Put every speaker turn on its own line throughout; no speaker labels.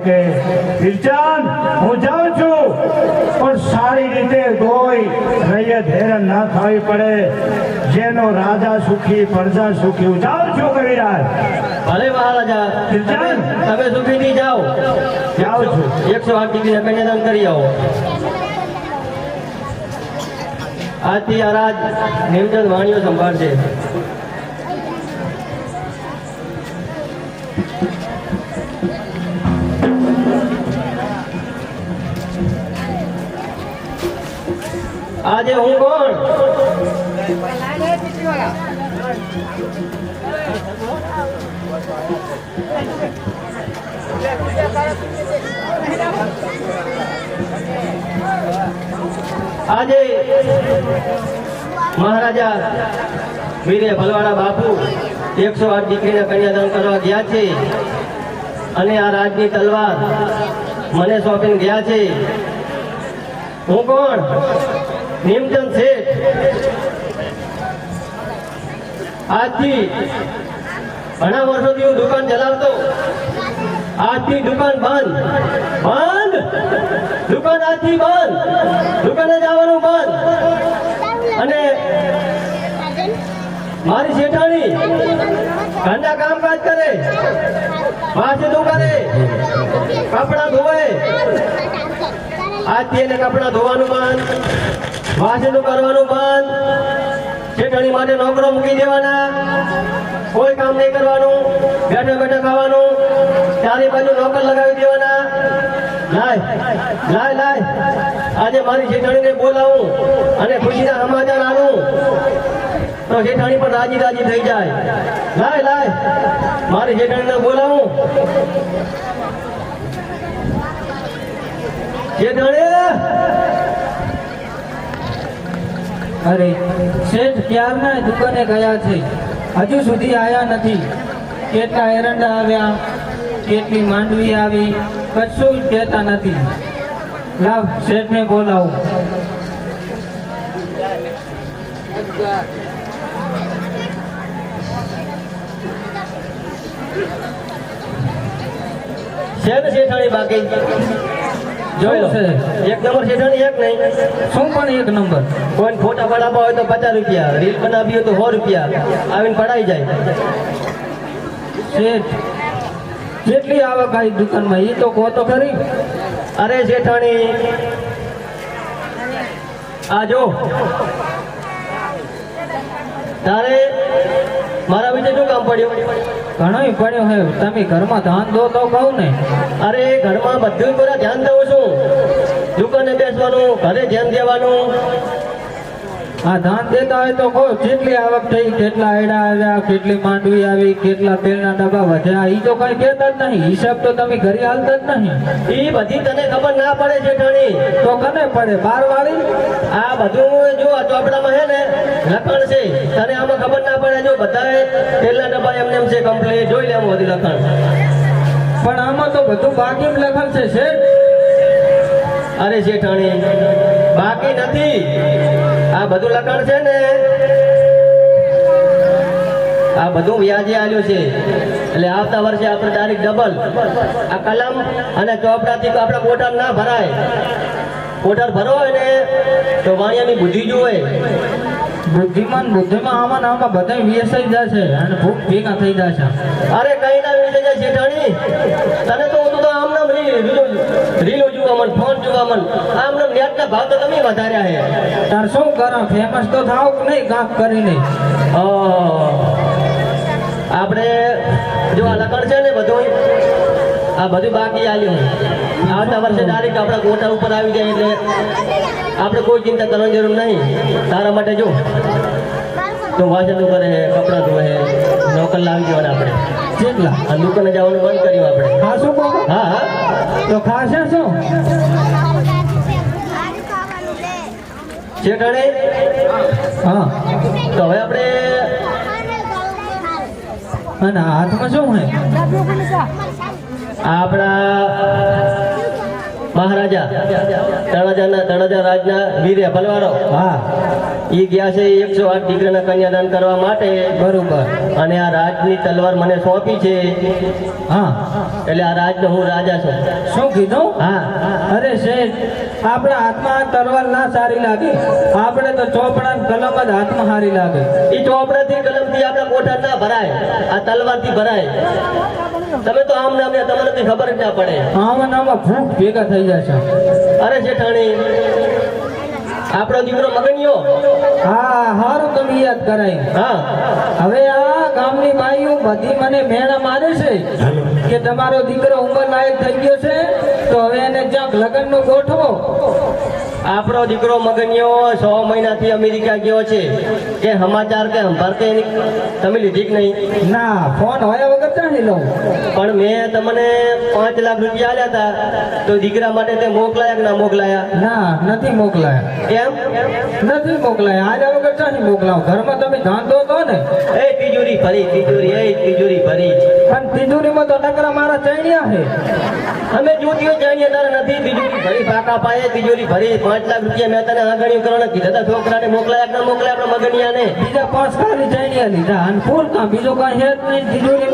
કે વીરચંદ હું જાઉં છું પણ સારી રીતે ધોઈ રૈયત હેરાન ના થવી પડે જેનો રાજા સુખી પ્રજા સુખી હું જાઉં છું કવિરાજ
ભલે મહારાજા
વીરચંદ
તમે સુખીથી જાઓ
જાઉં છું
108 ડિગ્રીના કન્યાદાન કરી આવો આજથી આ રાજ નેમચંદ વાણીઓ સંભાળશે આજે હું કોણ આજે મહારાજા વીરે ભલવાડા બાપુ 108 દીકરીના કન્યાદાન કરવા ગયા છે અને આ રાજની તલવાર મને સોંપીને ગયા છે હું કોણ નેમચંદ શેઠ આજથી ઘણા વર્ષોથી હું દુકાન ચલાવતો આજથી દુકાન બંધ દુકાન આજથી બંધ દુકાને જવાનું બંધ અને મારી શેઠાણી ઘરના કામકાજ કરે વાસણો કરે કપડા ધોવે આજથી એને કપડા ધોવાનું બંધ વાસણો કરવાનું બંધ શેઠાણી માટે નોકરો મૂકી દેવાના કોઈ કામ નહીં કરવાનું બેઠા બેઠા ખાવાનું ચારે બાજુ નોકર લગાવી દેવાના લાય આજે મારી શેઠાણીને બોલાવું અને ખુશીના સમાચાર આવું તો શેઠાણી પણ રાજી થઈ જાય લાય મારી શેઠાણીને બોલાવું
અરે શેઠ ક્યારના દુકાને ગયા છે હજુ સુધી આયા નથી કેટલા એરંડા આવ્યા કેટલી માંડવી આવી કશું જ કહેતા નથી લાવ શેઠને બોલાવું
શેઠાણી બાકી જોઈ લો એક નંબર શેઠાણી એક નહીં
શું પણ એક નંબર
કોઈ ફોટા પડાવવા હોય તો 50 રૂપિયા રીલ બનાવી હોય તો 100 રૂપિયા આવીને પડાઈ જાય
શેઠ કેટલી આવક આવી દુકાનમાં એ તો કહો તો ખરી
અરે શેઠાણી આ જો તારે મારા વિશે શું કામ પડ્યું
ઘણો પડ્યો હે તમે ઘરમાં ધાન દો તો કહું ને
અરે ઘરમાં બધું પૂરા ધ્યાન દઉં છું દુકાને બેસવાનું ઘરે ધ્યાન દેવાનું
આ ધાન દેતા હોય તો કહો કેટલી આવક થઈ કેટલા આયડા આવ્યા કેટલી માંડવી આવી કેટલા તેલના ડબ્બા વધ્યા એ તો કઈ કહેતા જ નહીં હિસાબ તો તમે ઘરે હાલતા જ નહીં
એ બધી તને ખબર ના પડે શેઠાણી
તો કને પડે બાર વાળી
આ બધું જો આ ચોપડામાં હે ને લખણ છે તને આમાં ખબર ના પડે જો બધાએ તેલના ડબ્બા એમ છે કમ્પ્લીટ જોઈ લેવું બધું લખણ
પણ આમાં તો બધું બાકી લખેલ છે શેઠ
અરે શેઠાણી બાકી નથી આ બધું લખણ છે ને આ બધું વ્યાજે આલ્યું છે એટલે આવતા વર્ષે આપણે તારીખ ડબલ આ કલમ અને ચોપડાથી તો આપણે કોટર ના ભરાય કોટર ભરો હોય ને તો વાણિયાની બુદ્ધિ જોવે
બુદ્ધિમાં આમાં બધા વ્યસાઈ જશે અને ભૂખ ભેગા થઈ જશે
અરે કઈ ના વિશે જાય શેઠાણી તને તો હું તો આમ નામ રીલો જોવા મન ફોન જોવા મન આમ નામ નેટના ભાવ તો તમે વધાર્યા હે
તાર શું કરો ફેમસ તો થાવ કે નહીં કાક કરીને
આપણે જો આ લખણ છે ને બધું આ બધું બાકી આવ્યું આવતા વર્ષે ડાયરેક્ટ આપણા કોટા ઉપર આવી જાય એટલે આપણે કોઈ ચિંતા કરવાની જરૂર નહીં તારા માટે જો તો વાસણ કરે કપડાં ધોવે નોકર લાવી દેવાના આપણે
કેટલા
આ દુકાને જવાનું બંધ કર્યું આપણે
ખાશું કહો
હા
તો ખાશે શું
શેઠાણી
હા
તો હવે આપણે
અને હાથમાં શું હે
આપણા મહારાજા તળાજા રાજના વીરે ભલવારો
હા
એ ગયા છે 108 દીકરાના કન્યાદાન કરવા માટે.
બરોબર.
અને આ રાજની તલવાર મને સોંપી છે,
હા
એટલે આ રાજનો હું રાજા છું.
શું કીધું?
હા
અરે શેઠ, આપણા હાથમાં આ તલવાર ના સારી લાગે, આપણે તો ચોપડા ને કલમ જ હાથમાં સારી લાગે.
એ ચોપડાથી કલમથી આપણા કોઠા ના ભરાય, આ તલવારથી ભરાય. તમે તો આમ નામ તમને તો ખબર જ ના પડે.
આમાં ને આમાં ભૂખ ભેગા થઈ જશે.
અરે જેઠાણી, આપણો દીકરો મગનિયો.
હા હારું તમે યાદ કરાય.
હા
હવે આ ગામની બાઈઓ બધી મને મેણા મારે છે કે તમારો દીકરો ઉંમર લાયક થઈ ગયો છે, તો હવે એને ક્યાંક લગ્નનો ગોઠવો.
આપણો દીકરો મગનિયો 6 મહિનાથી અમેરિકા ગયો છે. કે સમાચાર કે સંભાર કે તમે લીધી કે નહીં?
ના, ફોન હોયા વગર ચાલી લઉં.
પણ મેં તમને 5 લાખ રૂપિયા આલ્યા હતા, તો દીકરા માટે તે મોકલાયા કે ના મોકલાયા?
ના, નથી મોકલાયા.
કેમ?
નથી મોકલાયા. આલ્યા વગર ચાલી મોકલાવ. ઘરમાં તમે ધાંધો તો ને.
એ તિજોરી ભરી, તિજોરી ભરી.
પણ તિજોરીમાં તો નકરા મારા ચણ્યા છે.
અમે જોતીઓ જાણીએ તારે નથી તિજોરી ભરી, પાકા પાયે તિજોરી ભરી. 5 લાખ રૂપિયા મેં તને આંગણીઓ કરવાના કીધા હતા. છોકરાને મોકલાયા કે ના મોકલાયા આપણા મગનિયાને?
બીજા 5 ખાલી ચણ્યા લીધા અને ફૂલ કામ, બીજો કાંઈ છે જ નહીં તિજોરી.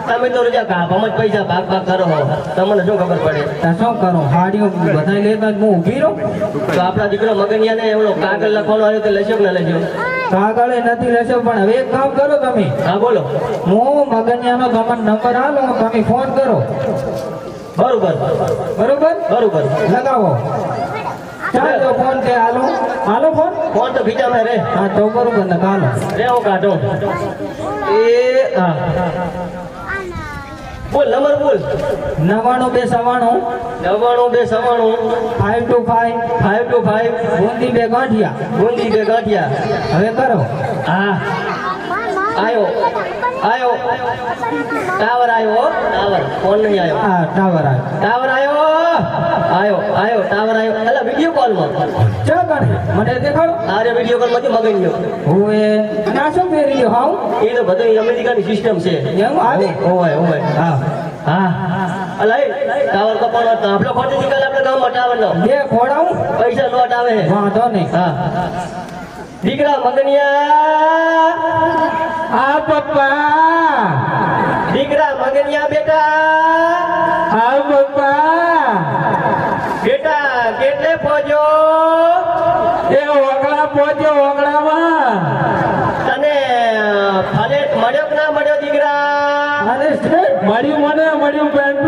તમે તો રોજા ગાભામાં જ પૈસા ભાગ કરો હો. તમને શું ખબર પડે?
ત્યાં શું કરું? હાડીઓ બધા લેતા જ હું ઊભી રહું.
તો આપણા દીકરો મગનિયાને એવડો કાગળ લખવાનો આવ્યો તો લખ્યો કે ના લખ્યો?
કાગળે નથી લેશો, પણ હવે એક કામ કરો તમે.
હા બોલો.
હું મગનિયાનો તમારો નંબર આલો, તમે ફોન કરો.
બરોબર
બરોબર
બરોબર.
લગાવો. ચાલો ફોન કે હાલો હાલો ફોન.
ફોન તો ખીચામાં રે.
હા તો બરોબર ને હાલો.
રે હું કાઢો. એ હા બોલ નંબર બોલ.
99 299 525
525
બુંદી 2 ગાંઠિયા.
ગુંદી 2 ગાંઠિયા.
હવે કરો.
હા આયો ટાવર આવ્યો. ટાવર ફોન નહીં આવ્યો.
હા ટાવર આવ્યો.
ટાવર આવ્યો ટાવર આવ્યો. અલા વિડિયો કોલમાં
ચા ગણે મને દેખાડો.
આરે વિડિયો કોલ માંથી મગન્યો.
ઓએ ના શું ફેરી લ્યો હાવ.
એ તો બધું અમેરિકાની સિસ્ટમ છે.
એમ આવે.
ઓય
હા
હા અલા એ ટાવર કપાણો તો આપણો ખોટો નીકળે આપણે ગામમાં ટાવર નો.
2 ખોડાવું.
પૈસા નોટ આવે છે.
વાંધો નહીં.
હા દીકરા મગનિયા.
આ પપ્પા.
દીકરા મગનિયા બેટા.
આ પપ્પા.
બેટા કેટલે પહોંચ્યો?
એ ઓગળા પહોંચ્યો. ઓગળામાં
તને ફલેટ મળ્યો કે ના મળ્યો દીકરા?
અરે સ્ટ્રેટ મળ્યું પેન્ટ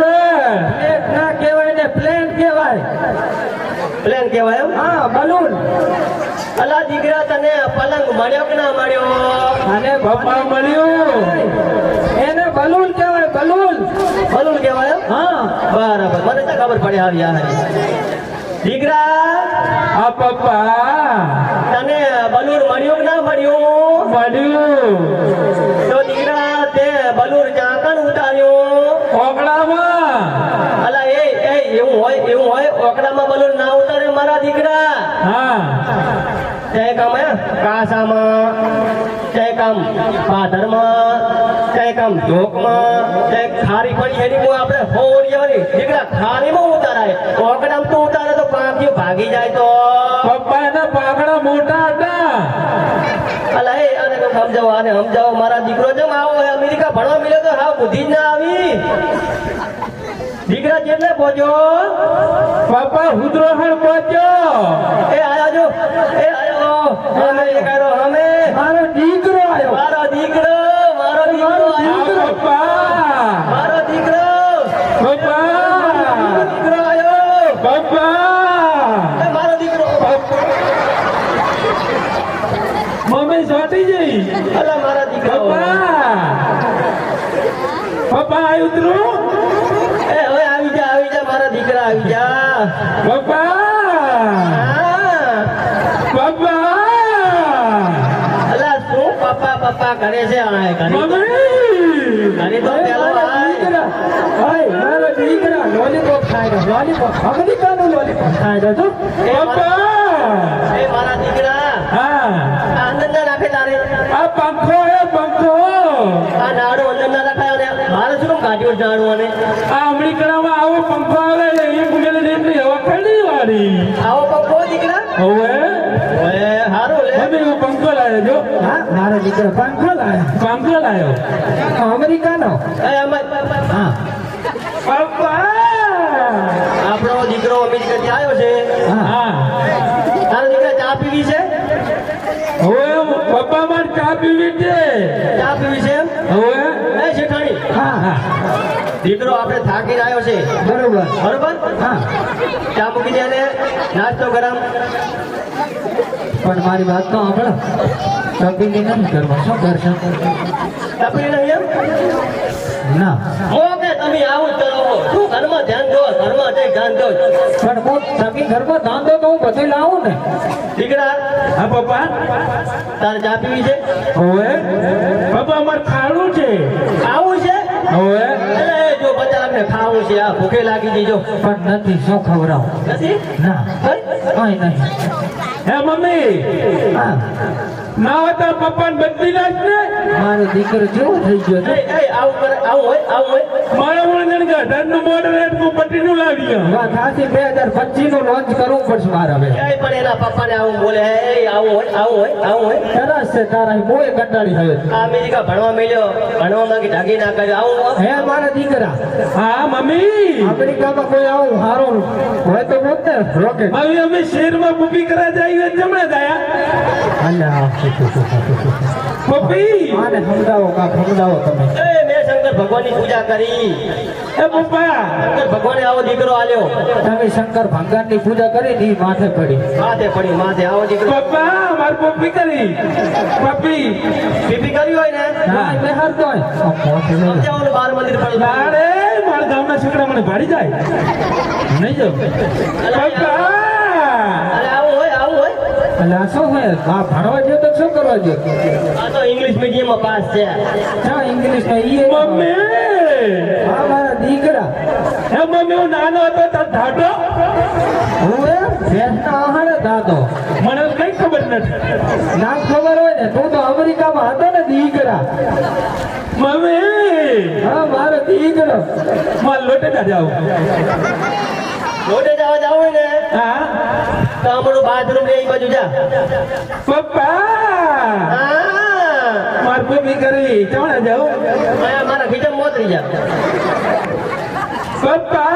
પ્લેટ ના કહેવાય ને પ્લેન કહેવાય.
પ્લેન કહેવાય એમ?
હા બલૂન.
અલા દીકરા તને પલંગ મળ્યો કે ના મળ્યો?
અને પપ્પા મળ્યું. એને બલૂન કહેવાય. બલૂન
કહેવાય એમ?
હા.
બરાબર મને તો ખબર પડી આવી આ દીકરા.
આ પપ્પા.
તને બલૂર મળ્યું કે ના મળ્યું?
મળ્યું.
તો દીકરા તે બલૂર ચાકણ ઉતાર્યો
ઓગળામાં.
અલા એ એવું હોય ઓકડામાં બલૂર ના ઉતારે મારા દીકરા.
હા
ચાહે કામ કાસામાં, ચાહે કામ પાથરમાં, ચાહે કામ ઢોકમાં, ચાહે ખારી પડી એની હું આપણે હોરી જવાની દીકરા ખારીમાં ઉતારાય. ઓકડામાં તો ઉતારે તો પાંખીઓ ભાગી જાય તો.
પપ્પા એના પાઘડા મોટા હતા.
અલા એ આને સમજાવો મારા દીકરો જેમ આવો અમેરિકા ભણવા મળ્યો તો હાવ બુદ્ધિ જ ના આવી. દીકરા કેટલે પહોંચ્યો?
પપ્પા હુદ્રોહણ પહોંચ્યો.
એ આયા જો અમે દેખાડો અમે
મારો દીકરો આવ્યો.
મારો દીકરો
આ પપ્પા.
મારો દીકરો
પપ્પા.
આવ્યો.
પપ્પા.
એ મારો દીકરો.
મમ્મી સોટી જઈ.
અલા મારા દીકરો.
પપ્પા આવ્યું તું.
એ હવે આવી જા મારા દીકરા આવી જા.
પપ્પા.
હા.
પપ્પા.
અલા શું પપ્પા કરે છે? આ ઘરે
મમ્મી.
તો પેલો આય.
મારો દીકરા લોલીપોપ ખાય છે. લોલીપોપ અમેરિકાનું લોલીપોપ ખાય છે. પપ્પા.
એ મારા દીકરા
હા.
આ અંદર ના રાખે તારે.
આ પંખો હે પંખો.
આ નાડો અંદર ના રખાય ને મારે શું કાઢ્યો નાડું અને
આ અમેરિકામાં આવો પંખો આવે એક મેલે
મારી
આવો પંખો દીકરા
હવે
ઓએ હારું લે
મમ્મી હું પંખો લાવ્યો જો
હા મારો દીકરો પંખો લાવ્યો
પંખો લાવ્યો
અમેરિકાનો
એ અમાર
હા
પપ્પા
આપણો દીકરો અમેરિકાથી આવ્યો છે
હા
તારો દીકરા ચા પીવી છે
હવે પપ્પા માર ચા પીવી છે
ચા પીવી છે એમ
હવે
એ શેઠાણી
હા
દીકરો આપણે થાકીને આવ્યો છે
બરોબર
બરોબર
હા
ચા મૂકી દે ને નાસ્તો ગરમ
પણ મારી વાત તો સાંભળો તપીને નથી કરવા શું કરશો
તપી નહીં એમ
ના
ઓકે તમે આવું જ કરો તું ઘરમાં ધ્યાન દો ઘરમાં તે ધ્યાન દો
પણ હું તપી ઘરમાં ધાંધો તો હું બધું લાવું ને
દીકરા
હા પપ્પા
તારે ચા પીવી છે
હવે પપ્પા માર ખાડું છે
આવું છે
હવે
અરે જો બચારાને ખાવું છે આ ભૂખે લાગી ગઈ જો
પણ નથી શું ખવડાવું
નથી
ના
હે?
કઈ નહીં
હે મમ્મી
હા
ના હોય તો પપ્પાને બદલી નાખ ને
મારો દીકરો જેવો થઈ ગયો છે
એ આવું કરે આવું હોય
મારા વળગણ કે ધનનું મોડલ એટલું પટ્ટીનું લાવી ગયો
વાત સાચી 2025 નું લોન્ચ કરવું પડશે મારે હવે
એ પણ એના પપ્પાને આવું બોલે એ આવું હોય
સરસ છે તારા મોએ કંટાળી હવે
આ અમેરિકા ભણવા મળ્યો ભણવામાં કે ઢાગી ના કર્યો આવું
હે મારા દીકરા
હા મમ્મી
અમેરિકામાં કોઈ આવું સારું હોય તો બોલ ને રોકેટ
હવે અમે શહેરમાં બુબી કરા જઈએ જમણે ગયા પપ્પી
આને સમજાવો તમે
એ મેં શંકર ભગવાનની પૂજા કરી
એ પપ્પા
શંકર ભગવાને આવો દીકરો આલ્યો
તમે શંકર ભગવાનની પૂજા કરી ની માથે પડી
માથે આવો દીકરો
પપ્પા માર પપ્પી કરી પપ્પી
પીપી કર્યું હોય ને
હા.
મેં હારતો હોય
સમજાવવાનું બાર મંદિર પર
અરે મારા ગામના છોકરા મને ભાડી જાય નહીં જાવ પપ્પા
અરે આવું હોય
એટલે આ શું હોય આ ભણવા જેવું તો શું કરવા જોઈએ
આ તો ઇંગ્લિશ મીડિયમમાં પાસ છે
હા ઇંગ્લિશમાં ઈ
મમ્મી
હા મારા દીકરા
હે મમ્મી હું નાનો હતો તો ધાડો
હું એ ભેંસના આહારે દાદો
મને કઈ ખબર નથી
ના ખબર હોય ને તું તો અમેરિકામાં હતો ને દીકરા
મમ્મી
હા મારો દીકરો
માર લોટે ના જાવ
રોડે જવા જાવ હોય ને
હા
તો અમારું બાથરૂમ લે એ બાજુ જા
પપ્પા
હા
માર પપ્પી કરી ચોણા જાવ
અહીંયા મારા ખીચમ મોતરી જા
પપ્પા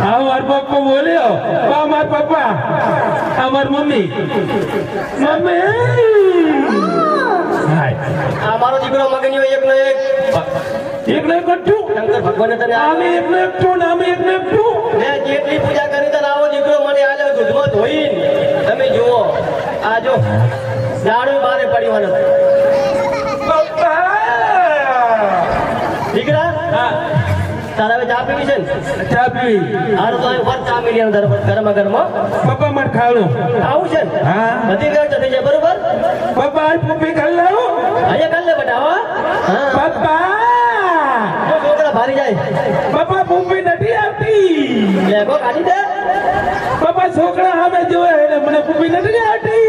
આ માર પપ્પા બોલ્યો આ માર પપ્પા આ માર મમ્મી હાય
આ મારો દીકરો મગનીઓ એકનો એક
એકને એક છું
શંકર ભગવાને તને
આમે એકને એક છું ને આમે એકને એક છું
મેં જેટલી પૂજા કરી તને આવો દીકરો મને આલ્યો દૂધમાં ધોઈને તમે જુઓ આ જો દાડું બારે પડ્યું નથી
પપ્પા
દીકરા
હા
તારા હવે ચા પીવી છે ને
ચા પીવી
હારું તો અહીં ચા મિલી અંદર ગરમા ગરમા
પપ્પા માર ખાડું
આવું છે ને
હા
બધી વ્યવસ્થા થઈ જાય બરોબર
પપ્પા આ પપ્પી ખાઈ લાવો
અહીંયા કાલે બેટા હો હા
પપ્પા
જો છોકરા ભારી જાય
પપ્પા પપ્પી નથી આવતી
લેગો કાઢી દે
પપ્પા છોકરા સામે જોવે એટલે મને પપ્પી નથી આવતી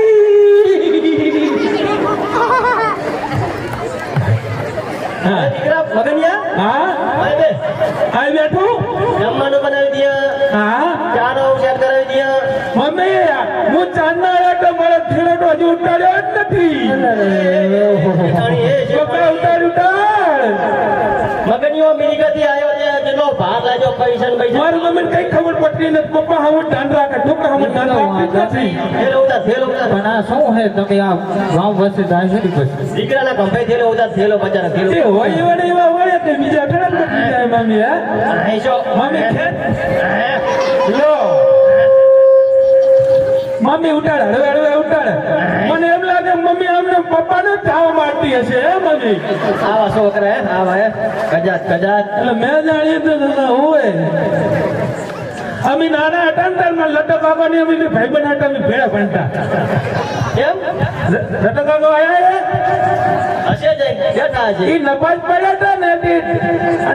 હા
દીકરા મગનિયા
હા
ભાઈ બે
આ બેઠું
જમવાનું બનાવી દે
હા
ચાનો સેટ કરાવી દે
મમ્મી હું ચાંદના આવ્યો તો મારો થેડો હજુ ઉતાર્યો જ નથી
શેઠાણી, એ
પપ્પા
શેઠાણી.
ઉતાર
મગનીઓ અમેરિકાથી આવ્યો છે જેનો ભાર લાગ્યો પૈસા ને પૈસા
મારી મમ્મીને કઈ ખબર પડતી નથી પપ્પા હું ધ્યાન રાખે છોકરા હું ધ્યાન રાખતી જ નથી
થેલો ઉતાર
પણ આ શું હે તમે આ ગામ વચ્ચે જાય છે ને પછી
દીકરાના કંપાઈ થેલો ઉતાર થેલો બચારા
એ
થેલો
હોય એવા ને એવા હોય તે બીજા ઘણા પતી જાય મમ્મી હે
આઈશો
મમ્મી ખેત લો મમ્મી ઉતાડ હળવે ઉતાડ મને એમ લાગે મમ્મી અમને પપ્પાને ચાવ મારતી હશે હે મમ્મી
આવા છોકરા હે આવા હે કજાત
એટલે મેં જાણ્યું તો હોય અમે નાના હતા ને ત્યારે લટો કાકા ની અમે ભાઈબંધ હતા અમે ભેળા ભણતા
એમ
લટો કાકો આયા
હશે જઈ બેઠા હશે
એ નપાસ પડ્યા હતા ને તે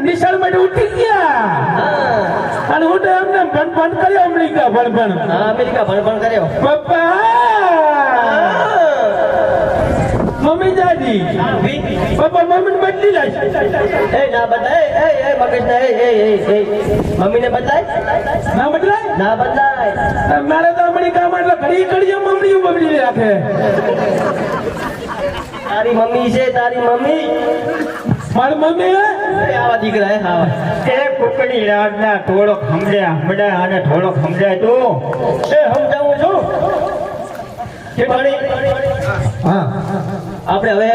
નિશાળ માટે ઉઠી ગયા
હા
અને હું તો એમને ભણ કર્યો અમેરિકા ભણ
હા અમેરિકા ભણ કર્યો
પપ્પા મમ્મી દાદી
ભી.
પપ્પા મમ્મીને બદલી લાય
એ ના બદલાય એ મગજ ના એ મમ્મીને બદલાય
ના બદલાય
ના બદલાય.
મારે તો હમણાં કામ એટલે ઘડી ઘડી મમ્મી બદલી રાખે
તારી મમ્મી છે તારી મમ્મી.
મારી મમ્મી હે?
એ આવા દીકરા હે આવા.
એ કુકડી રાજના થોડોક સમજાય અને થોડોક સમજાય તું.
એ સમજાવું છું કે
હા
આપણે હવે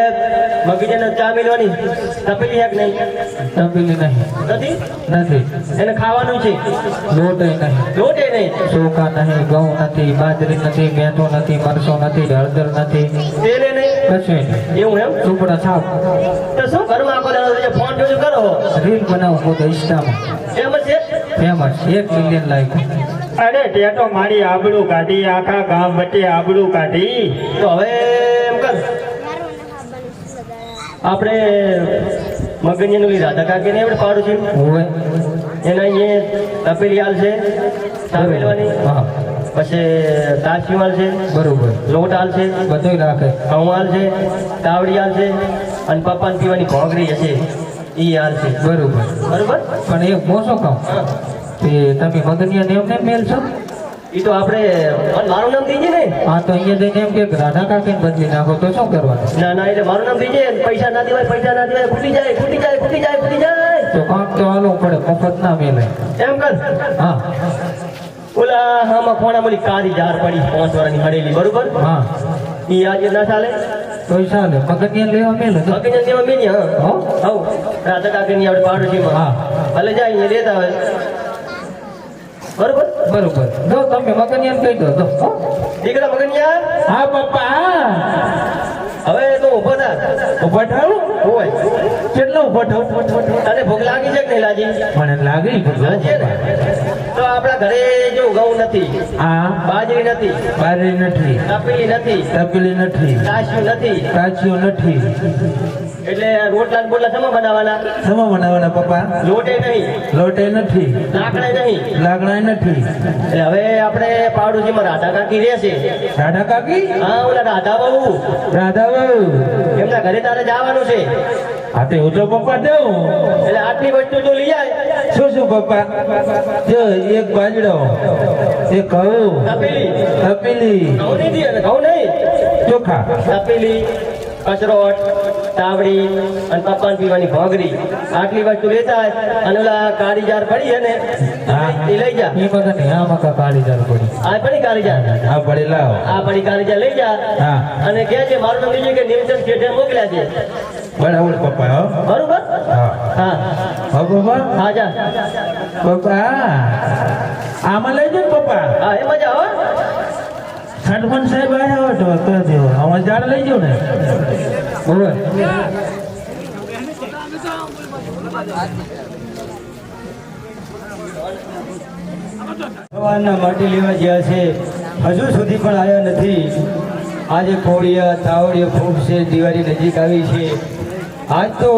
મગીજાને ચા મેળવાની તપેલી હેક નહીં
તપેલી નહીં
નથી
નથી
એને ખાવાનું છે
લોટ નહીં
લોટે નહીં
ચોખા નહીં ઘઉં નથી બાજરી નથી મેથો નથી મરચો નથી હળદર નથી
તેલે નહીં
કશું નહીં
એવું એમ
ચૂપડા છાપ
તો શું ઘરમાં આખો દાડો જે ફોન જોજો કરો
રીલ બનાવું પોતે ઇન્સ્ટામાં
એમ જ છે.
ફેમસ 1 મિલિયન લાઈક
અરે તે તો મારી આબરૂ કાઢી, આખા ગામ વચ્ચે આબરૂ કાઢી.
તો હવે એમ કર આપણે મગનિયાનું રાધા કાકીને આપણે પાડું છે
હોય
એના અહીંયા તપેલી હાલ છે ચા મેળવાની
હા
પછી તાસી હાલ છે
બરોબર
લોટ હાલ છે
બધું રાખે
ઘઉં હાલ છે તાવડી હાલ છે અને પપ્પાને પીવાની ઘોંઘરી હશે એ હાલ છે
બરોબર
બરોબર.
પણ એક મોસો કહું
હા
કે તમે મગનિયા ને એમને મેલશો
એ તો આપણે અને મારું નામ દીજે ને
હા તો અહીંયા જઈને એમ કે રાધા કાકીને બદલી નાખો તો શું કરવાનું
ના ના એટલે મારું નામ દીજે પૈસા ના દેવાય ફૂટી જાય
તો કામ તો હાલવું પડે મફત ના મેલે
એમ કર
હા
ઓલા હામાં ખોણા મળી કાળી જાર પડી 5 વાળાની હડેલી બરોબર
હા
એ આજે ના ચાલે
તો ચાલે મગનિયા લેવા મેલે તો
બાકી જેવા મેની હા હવ રાધા કાકીની આપણે પાડોશીમાં
હા.
ભલે જાય અહીંયા લેતા હોય બરોબર.
બરોબર જો તમે મગનિયા કહી દો તો હો?
દીકરા મગનિયા
હા પપ્પા
હવે તો ઉભો થા
ઉભા થાવ
હોય
કેટલો ઉભા થાવ
તને ભૂખ લાગી છે કે નહીં લાગી
મને લાગી
લાગી ને તો આપણા ઘરે જો ઘઉં નથી
હા
બાજરી નથી
બારી નથી
તપેલી નથી
તપેલી નથી
તાસ્યું નથી
કાચીઓ નથી
એટલે રોટલા ને બોટલા સમા બનાવવાના
સમા બનાવવાના પપ્પા
લોટે નહીં
લોટે નથી
લાકડા નહીં
લાગણા નથી
એટલે હવે આપણે પાડોશીમાં રાધા કાકી રહેશે
રાધા કાકી
હા ઓલા રાધા બહુ
રાધા બહુ
એમના ઘરે તારે જવાનું છે
હા તે હું તો પપ્પા દઉં
એટલે આટલી વસ્તુ તો લઈ આય
શું શું પપ્પા જો એક બાજરો એક ઘઉં
તપેલી
તપેલી
ઘઉં નહીં દીએ ને ઘઉં નહીં
ચોખા
તપેલી કચરોટ તાવડી અને પપ્પાને પીવાની ઘોંઘરી આટલી વસ્તુ લેતા હોય અને ઓલા કાળી જાર પડી છે ને એ લઈ જા
એ બધા ને આ મકા કાળી જાર પડી
આ પડી કાળી જાર
આ પડી લાવો
આ પડી કાળી જાર લઈ જા
હા.
અને કહે છે મારું નામ લીધું કે નિમચંદ શેઠે મોકલ્યા છે
બરાબર પપ્પા હો
બરોબર
હા
હા
હો પપ્પા
હા જા
પપ્પા આમાં લઈ જાઓ પપ્પા
હા એ મજા હો
સરપંચ સાહેબ આવ્યા હોય તો કહજો આમાં ઝાડ લઈ જાઓ ને બોલો
સવારના માટી લેવા ગયા છે હજુ સુધી પણ આવ્યા નથી. આજે કોળિયા તાવડીઓ ખૂબ છે, દિવાળી નજીક આવી છે. આજ તો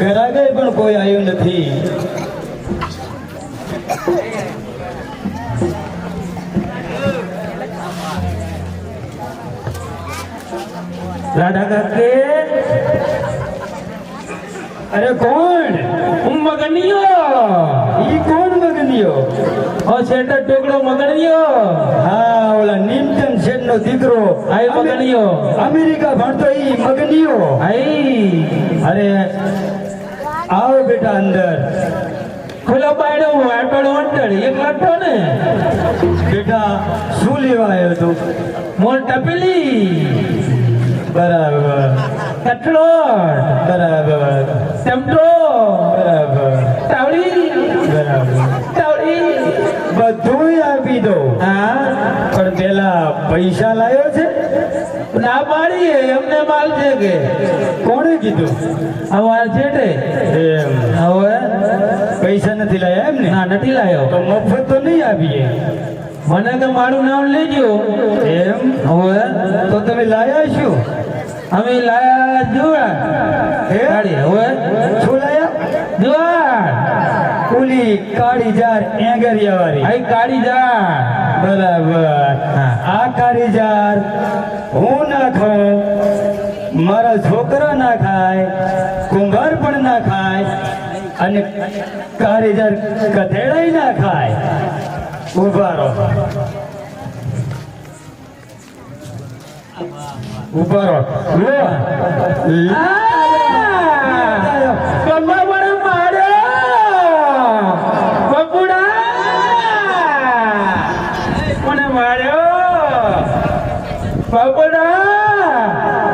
ઘરાગે પણ કોઈ આવ્યું નથી.
રાધા કાકે
અરે કોણ?
મગનિયો
ઈ કોણ મગનિયો?
ઓ શેઠ ટુકડો મગનિયો
હા, ઓલા નીમચંદ શેઠનો દીકરો.
આય મગનિયો
અમેરિકા ભણતો ઈ મગનિયો.
આઈ
અરે આવો બેટા અંદર.
ખુલ્લો પાડ્યો વાટોળ વંટળ એક લાઠો ને
બેટા શું લેવા આવ્યો તું?
મોર ટપેલી
બરાબર
કઠલોટ
બરાબર
ચમટો
બરાબર
તાવડી
બરાબર
તાવડી
બધું આપી દો.
હા
પણ પેલા પૈસા લાવ્યો છે?
ના પાડીએ એમને માલ છે કે
કોણે કીધું?
અમાર છેટે
એમ
હવે
પૈસા નથી લાયા એમ ને?
ના નથી લાયો
તો મફત તો નહીં આપીએ.
મને કે મારું નામ લેજો
એમ
હવે
તો તમે લાયા શું?
અમે લાયા જુવાર
હે?
ગાડી હવે
શું લાયા?
જુવાર
ઓલી કાળી જાર એંગરિયા વાળી.
આઈ કાળી જા
બરાબર.
હા.
આ કાળી જાર હું ના ખાઉં, મારા છોકરા ના ખાય, કુંભાર પણ ના ખાય અને કારીગર ગધેડાય ના ખાય. ઉભા રહો, ઉભા રહો.
કમ્મા મને માર્યો, બબુડા મને માર્યો, બબુડા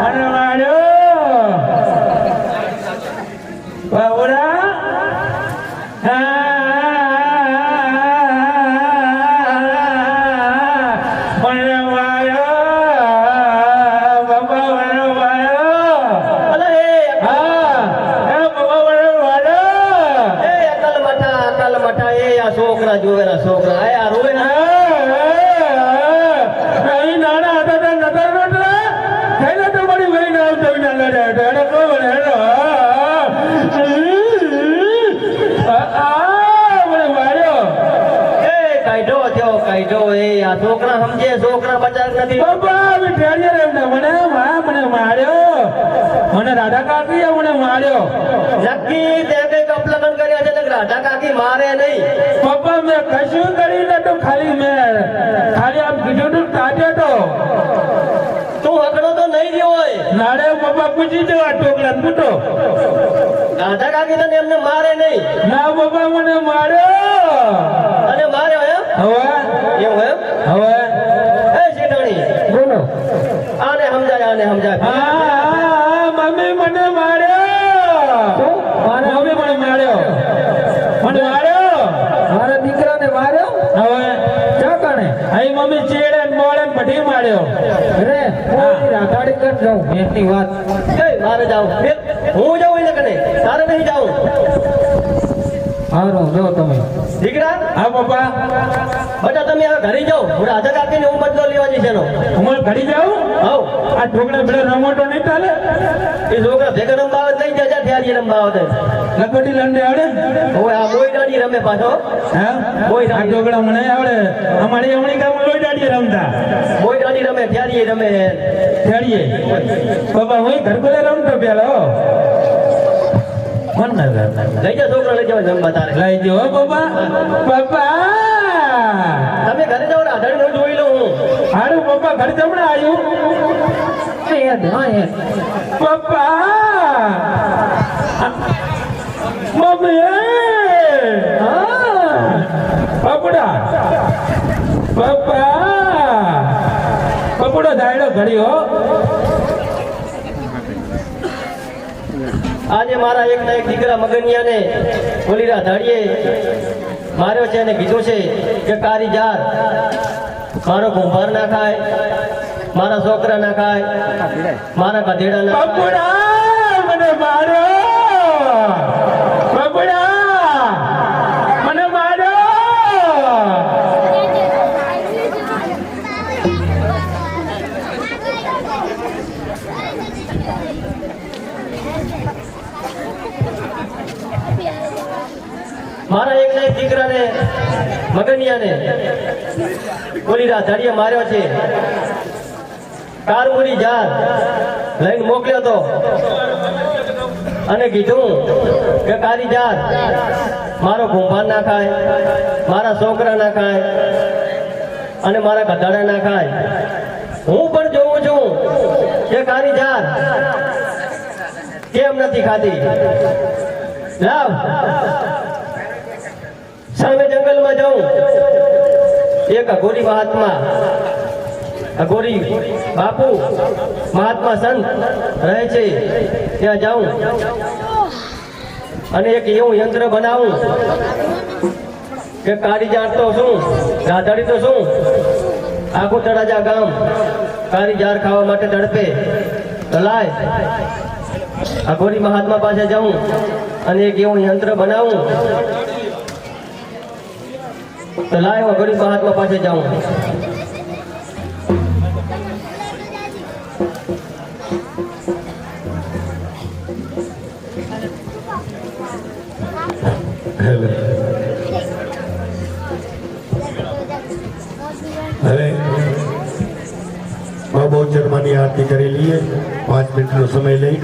મને માર્યો, બબુડા. મને માર્યો, બાબા મને માર્યો.
અલે
હા, એ બાબા મને માર્યો.
એ અકલ મઠા એ આ છોકરા જોવેલા છોકરા એ આ રોવે ને.
અહીં નાના હતા ત્યાં નતા નતા થઈને તો મારી વહી ના આવતો વિના લડ્યા હતા. એને કોઈ મને હેલો મને માર્યો.
એ કાઢો થયો કાઢો એ આ છોકરા સમજે છોકરા બચાવ નથી.
બાબા અમે ઠેરીએ રમતા મને માર્યો. મને રાધા કાકીએ મને માર્યો.
નક્કી તે કઈ કપલગન કર્યા છે ને રાધા કાકી મારે નહીં.
પપ્પા મેં કશું કરી નતું, ખાલી આમ કીધું તું તાજે તો
તું હકડો તો નહીં રહ્યો હોય.
નાડે પપ્પા પૂછી દો આ ટોકલા પૂછો.
રાધા કાકી તને એમને મારે નહીં.
ના પપ્પા મને માર્યો.
અને માર્યો એમ
હવે
એવું એમ.
હવે
એ શેઠાણી
બોલો.
આને સમજાય
મમ્મી મને માર્યો. મમ્મી મને માર્યો.
મારા દીકરાને માર્યો
હવે
ક્યાં કાણે
અહીં મમ્મી ચેડે ને મોડે ને બધી માર્યો.
અરે હું રાધાડી કર જાઉં એમની વાત.
એ મારે જાઉં હું જાઉં એને કને તારે નહીં જાઉં.
હારું જો તમે
દીકરા
હા પપ્પા,
બધા તમે હવે ઘરે જાઓ. હું રાધા કાકીને હું બદલો લેવા જઈશ એનો.
હું ઘડી જાઉં.
હવ
આ ઢોકળા પેલા રમોટો નહીં ચાલે.
એ છોકરા ભેગા રમવા આવે લઈ જાય થયા રમવા આવે.
લગોટી લંડે આવડે.
હવે આ મોઈ દાડી રમે પાછો.
હા આ ઢોકળા મને આવડે. અમારી હમણી ગામ લોહી દાડીએ રમતા.
મોઈ દાડી રમે થયારી રમે.
ખેડીએ પપ્પા હું ઘરગોલે રમતો પેલો. મન ના
લઈ જાઓ છોકરા લઈ જાઓ રમવા તારે.
લઈ જો પપ્પા. પપ્પા
તમે ઘરે જાઓ રાધાડી હું જોઈ લઉં હું.
હારું પપ્પા ઘર જમણા આવ્યું. પપ્પા મમ્મી પપડા પપડો દાયડો ઘડ્યો.
આજે મારા એક ના એક દીકરા મગનિયાને ઓલી રાધાડીએ માર્યો છે અને કીધું છે કે કારીજાર મારો કુંભાર ના ખાય, મારા છોકરા ના ખાય, મારા ગધેડા ના ખાય.
પપડા મને માર્યો. પપડા મને માર્યો.
મારા એક ના એક દીકરાને મગનિયાને ઓલી રાધાડીએ માર્યો છે. કારમુરી જાર લઈને મોકલ્યો તો અને કીધું કે કારીજાર મારો કુંભાર ના ખાય, મારા છોકરા ના ખાય અને મારા ગધાડા ના ખાય. હું પણ જોઉં છું કે કારીજાર કેમ નથી ખાતી. લાવ સામે જંગલમાં જાઉં. એક અઘોરી મહાત્મા અઘોરી બાપુ મહાત્મા સંત રહે છે ત્યાં જાઉં અને એક એવું યંત્ર બનાવું કે કારીજાર તો શું રાધાડી તો શું આખું તળાજા ગામ કારીજાર ખાવા માટે તડપે. તો લાય અઘોરી મહાત્મા પાસે જાઉં અને એક એવું યંત્ર બનાવું. તો લાય અઘોરી મહાત્મા પાસે જાઉં.
હવે બાબુ ચરમાની આરતી કરી લઈએ 5 મિનિટનો સમય લઈ